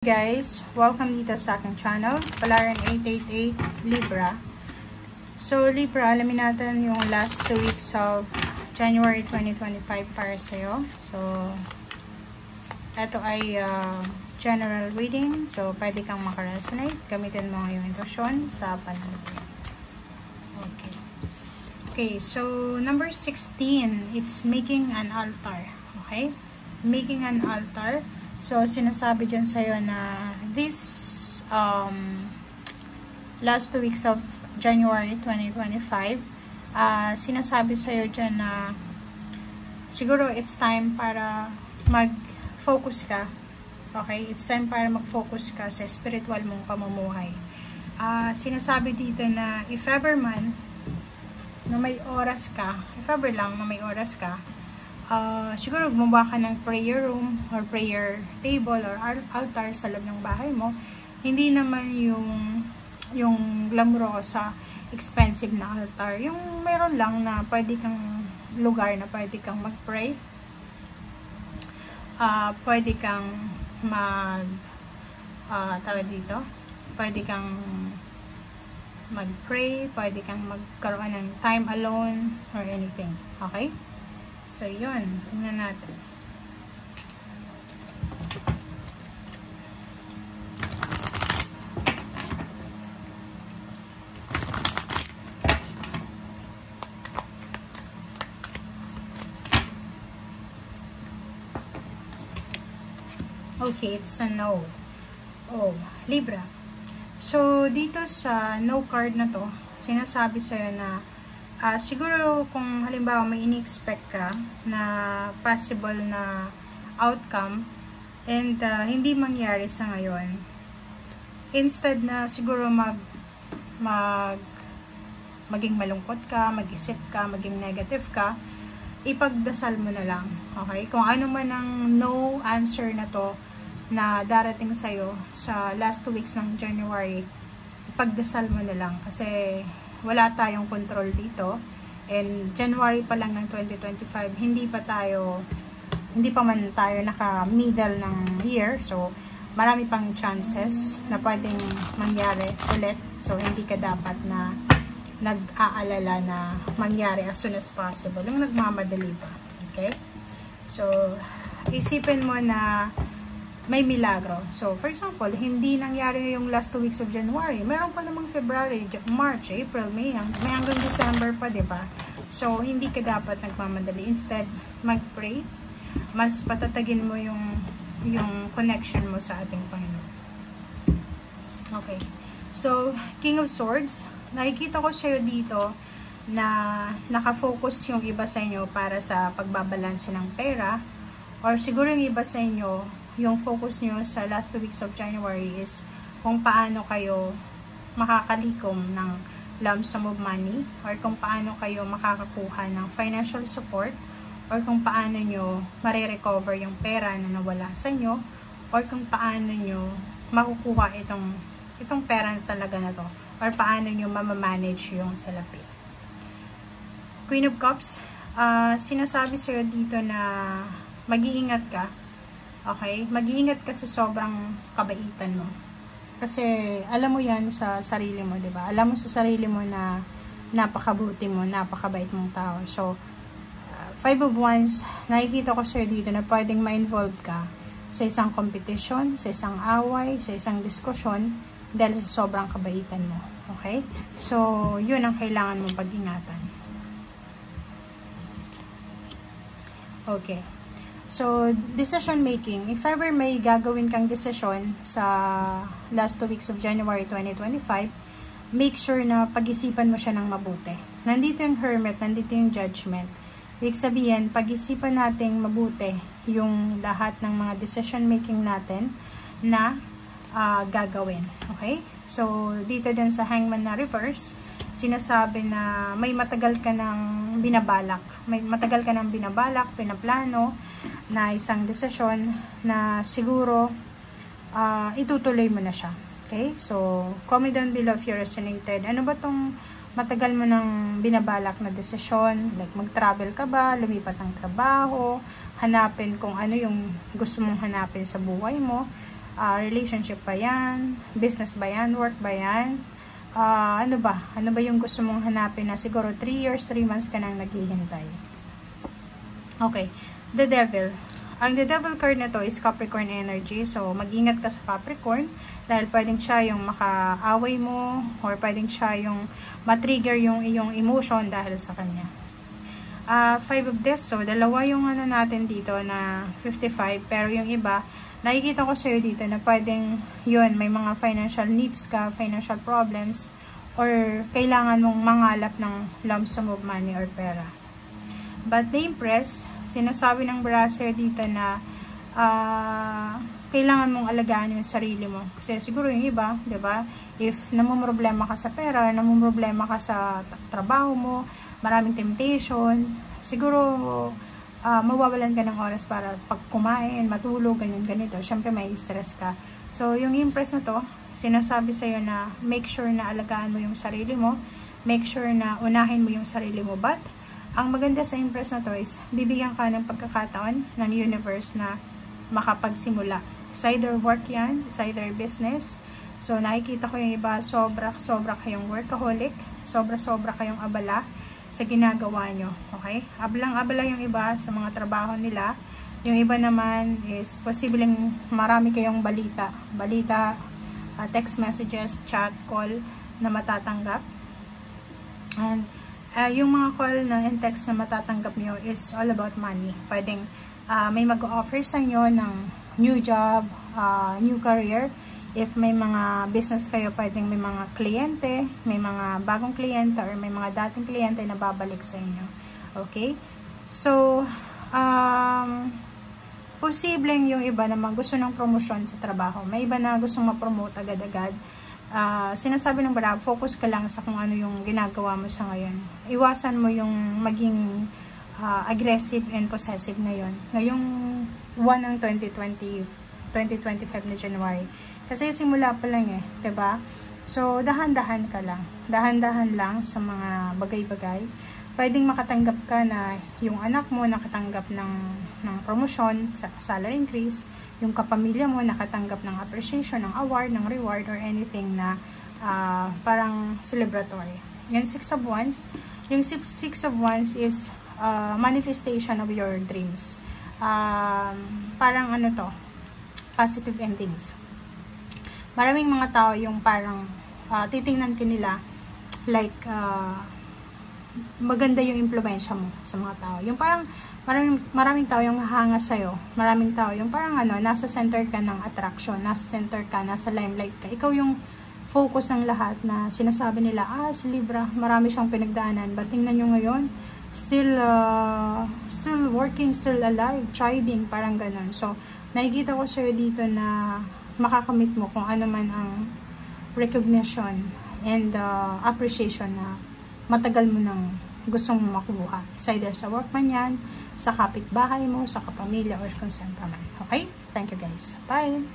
Guys, welcome dito sa aking channel, Palaran 888 Libra. So Libra, alamin natin yung last 2 weeks of January 2025 para sa'yo. So ito ay general reading, so pwede kang makaresonate. Gamitin mo yung intuition sa pananalig. Okay, so number 16 is making an altar. Okay, making an altar. So, sinasabi dyan sa'yo na this last 2 weeks of January 2025, sinasabi sa'yo dyan na siguro it's time para mag-focus ka. Okay? It's time para mag-focus ka sa spiritual mong pamumuhay. Sinasabi dito na if ever man na may oras ka, if ever lang na may oras ka, siguro gumawa ka ng prayer room or prayer table or altar sa loob ng bahay mo. Hindi naman yung glamorosa, expensive na altar. Yung meron lang na pwede kang lugar na pwede kang mag-pray. Pwede kang tawag dito, pwede kang mag-pray, pwede kang magkaroon ng time alone or anything. Okay? So, yun. Tingnan natin. Okay, it's a no. Oh, Libra. So, dito sa no card na to, sinasabi sa'yo na siguro kung halimbawa may in-expect ka na possible na outcome and hindi mangyari sa ngayon, instead na siguro maging malungkot ka, mag-isip ka, maging negative ka, ipagdasal mo na lang. Okay? Kung ano man ang no answer na to na darating sa'yo sa last 2 weeks ng January, ipagdasal mo na lang kasi wala tayong control dito, and January pa lang ng 2025, hindi pa man tayo naka-middle ng year, so marami pang chances na pwedeng mangyari ulit, so hindi ka dapat na nag-aalala na mangyari as soon as possible, yung nagmamadali pa. Okay? So, isipin mo na may milagro. So, for example, hindi nangyari yung last 2 weeks of January. Meron pa namang February, March, April, May hanggang December pa, diba? So, hindi ka dapat nagmamadali. Instead, mag-pray. Mas patatagin mo yung connection mo sa ating Panginoon. Okay. So, King of Swords, nakikita ko sa'yo dito na nakafocus yung iba sa inyo para sa pagbabalanse ng pera, or siguro yung iba sa inyo, yung focus nyo sa last 2 weeks of January is kung paano kayo makakalikom ng lump sum of money, or kung paano kayo makakakuha ng financial support, or kung paano nyo marirecover yung pera na nawala sa inyo, or kung paano nyo makukuha itong pera na talaga na to, or paano nyo mamamanage yung salapi. Queen of Cups, sinasabi sa'yo dito na mag-iingat ka. Okay? Mag-iingat ka sa sobrang kabaitan mo. Kasi, alam mo yan sa sarili mo, diba? Alam mo sa sarili mo na napakabuti mo, napakabait mong tao. So, 5 of Wands, nakikita ko sa'yo dito na pwedeng ma-involve ka sa isang competition, sa isang away, sa isang diskusyon, dahil sa sobrang kabaitan mo. Okay? So, yun ang kailangan mong pag-ingatan. Okay. So, decision making. If ever may gagawin kang decision sa last 2 weeks of January 2025, make sure na pag-isipan mo siya ng mabuti. Nandito yung Hermit, nandito yung Judgment. Ibig sabihin, pag-isipan natin mabuti yung lahat ng mga decision making natin na gagawin. Okay? So, dito din sa Hangman na reverse, sinasabi na may matagal ka ng binabalak. May matagal ka ng binabalak, pinaplano, na isang desisyon na siguro itutuloy mo na siya. Okay? So, comment down below if you resonated. Ano ba tong matagal mo nang binabalak na desisyon? Like, mag-travel ka ba? Lumipat ng trabaho? Hanapin kung ano yung gusto mong hanapin sa buhay mo? Relationship ba yan? Business ba yan? Work ba yan? Ano ba? Ano ba yung gusto mong hanapin na siguro 3 years, 3 months ka nang naghihintay? Okay. The Devil. Ang The Devil card na to is Capricorn energy. So, mag-ingat ka sa Capricorn dahil pwedeng siya yung makaaway mo or pwedeng siya yung matrigger yung iyong emotion dahil sa kanya. 5 of this. So, dalawa yung ano natin dito na 55. Pero yung iba, nakikita ko sa'yo dito na pwedeng yun, may mga financial needs ka, financial problems, or kailangan mong mangalap ng lump sum of money or pera. But the Empress, sinasabi ng brasser dito na kailangan mong alagaan yung sarili mo. Kasi siguro yung iba, di ba? If namumroblema ka sa pera, namumroblema ka sa trabaho mo, maraming temptation, siguro mawawalan ka ng oras para pag kumain, matulog, ganyan, ganito. Siyempre may stress ka. So, yung Empress na to, sinasabi sa'yo na make sure na alagaan mo yung sarili mo, make sure na unahin mo yung sarili mo. But, ang maganda sa Empress na to is, bibigyan ka ng pagkakataon ng universe na makapagsimula. It's either work yan, it's either business. So, nakikita ko yung iba, sobra kayong workaholic, sobra kayong abala sa ginagawa nyo. Okay? Ablang-abala yung iba sa mga trabaho nila. Yung iba naman is posibleng marami kayong balita, text messages, chat, call na matatanggap. And yung mga call na and text na matatanggap nyo is all about money. Pwedeng may mag-offer sa inyo ng new job, new career. If may mga business kayo, pwedeng may mga kliyente, may mga bagong kliyente, or may mga dating kliyente na babalik sa inyo. Okay? So, posibleng yung iba naman gusto ng promosyon sa trabaho. May iba na gustong ma-promote agad-agad. Sinasabi ng Barab, focus ka lang sa kung ano yung ginagawa mo sa ngayon. Iwasan mo yung maging aggressive and possessive ngayon. Ngayong 1 ng 2025 na January. Kasi simula pa lang eh, 'di ba? So, dahan-dahan ka lang. Dahan-dahan lang sa mga bagay-bagay. Pwedeng makatanggap ka na yung anak mo nakatanggap ng promosyon, salary increase, yung kapamilya mo nakatanggap ng appreciation, ng award, ng reward, or anything na parang celebratory. Yung 6 of Wands. Yung 6 of Wands is manifestation of your dreams. Parang ano to, positive endings. Maraming mga tao yung parang titingnan ka nila like maganda yung impluwensya mo sa mga tao. Yung parang maraming tao yung hahanga sa'yo. Maraming tao yung parang ano, nasa center ka ng attraction, nasa center ka, nasa limelight ka. Ikaw yung focus ng lahat na sinasabi nila, si Libra, marami siyang pinagdaanan. But tingnan nyo ngayon, still working, still alive, thriving, parang ganun. So, nakikita ko sa'yo dito na makakamit mo kung ano man ang recognition and appreciation na matagal mo nang gustong makuha. It's either sa work man yan, sa kapitbahay mo, sa kapamilya, or kung saan pa man. Okay? Thank you guys. Bye!